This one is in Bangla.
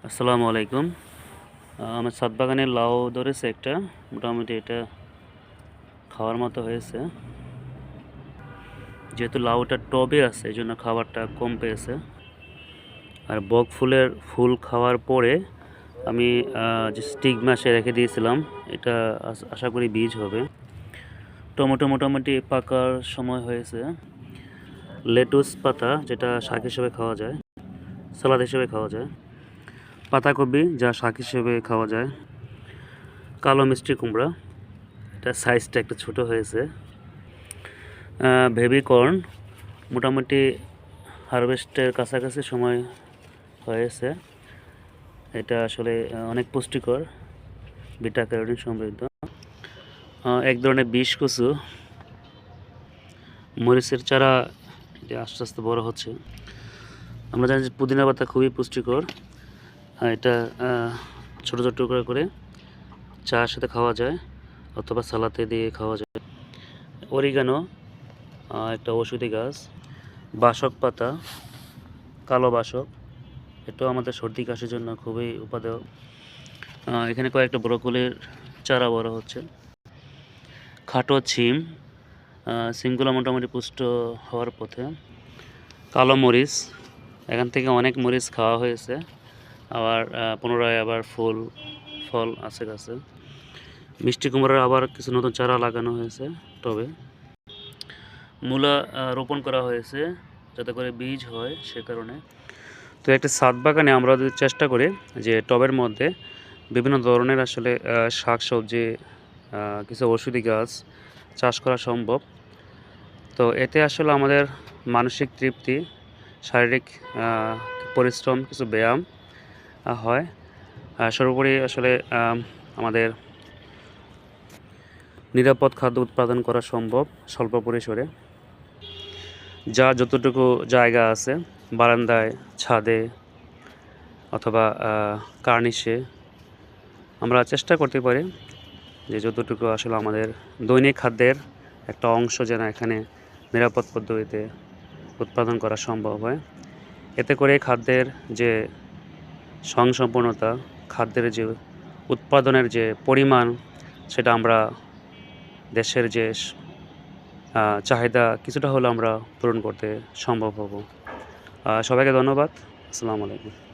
আসসালামু আলাইকুম। আমার ছাদ বাগানে লাউ ধরেছে একটা, মোটামুটি এটা খাওয়ার মতো হয়েছে। যেহেতু লাউটা টবে আছে এই জন্য খাবারটা কম পেয়েছে। আর বক ফুলের ফুল খাওয়ার পরে আমি যে স্টিগমা সে রেখে দিয়েছিলাম, এটা আশা করি বীজ হবে। টমেটো মোটামুটি পাকার সময় হয়েছে। লেটুস পাতা, যেটা শাক হিসেবে খাওয়া যায়, সালাদ হিসেবে খাওয়া যায়। পাতাকপি, যা শাক হিসেবে খাওয়া যায়। কালো মিষ্টি কুমড়া, এটা সাইজটা একটু ছোট হয়েছে। বেবি কর্ন মোটামুটি হারভেস্টের কাছাকাছি সময় হয়েছে। এটা আসলে অনেক পুষ্টিকর, বিটা ক্যারোটিন সমৃদ্ধ। এক ধরনের বিষ কচু, মরিচের চারা, এটা আস্তে আস্তে বড় হচ্ছে। আমরা জানি যে পুদিনা পাতা খুবই পুষ্টিকর। এটা ছোটো ছোটো টুকরা করে চার সাথে খাওয়া যায় অথবা সালাতে দিয়ে খাওয়া যায়। অরিগানো, একটা ঔষধি গাছ। বাসক পাতা, কালো বাসক, এটাও আমাদের সর্দি কাশির জন্য খুবই উপাদেয়। এখানে কয়েকটা ব্রকলির চারা বড় হচ্ছে। খাটো ছিম, সিমগুলো মোটামুটি পুষ্ট হওয়ার পথে। কালো মরিচ, এখান থেকে অনেক মরিচ খাওয়া হয়েছে, আবার পুনরায় আবার ফল আছে গাছে। মিষ্টি কুমড়ার আবার কিছু নতুন চারা লাগানো হয়েছে টবে। মূলা রোপণ করা হয়েছে যাতে করে বীজ হয়, সে কারণে। তো একটা ছাদ বাগানে আমরা যদি চেষ্টা করি যে টবের মধ্যে বিভিন্ন ধরনের আসলে শাক সবজি, কিছু ওষুধি গাছ চাষ করা সম্ভব। তো এতে আসলে আমাদের মানসিক তৃপ্তি, শারীরিক পরিশ্রম, কিছু ব্যায়াম হয়। সর্বোপরি আসলে আমাদের নিরাপদ খাদ্য উৎপাদন করা সম্ভব স্বল্প পরিসরে। যা যতটুকু জায়গা আছে, বারান্দায়, ছাদে অথবা কার্নিশে, আমরা চেষ্টা করতে পারি যে যতটুকু আসলে আমাদের দৈনিক খাদ্যের একটা অংশ যেন এখানে নিরাপদ পদ্ধতিতে উৎপাদন করা সম্ভব হয়। এতে করে খাদ্যের যে স্বয়ংসম্পূর্ণতা, খাদ্যের যে উৎপাদনের যে পরিমাণ, সেটা আমরা দেশের যে চাহিদা কিছুটা হলেও আমরা পূরণ করতে সম্ভব হব। সবাইকে ধন্যবাদ। আসসালামু আলাইকুম।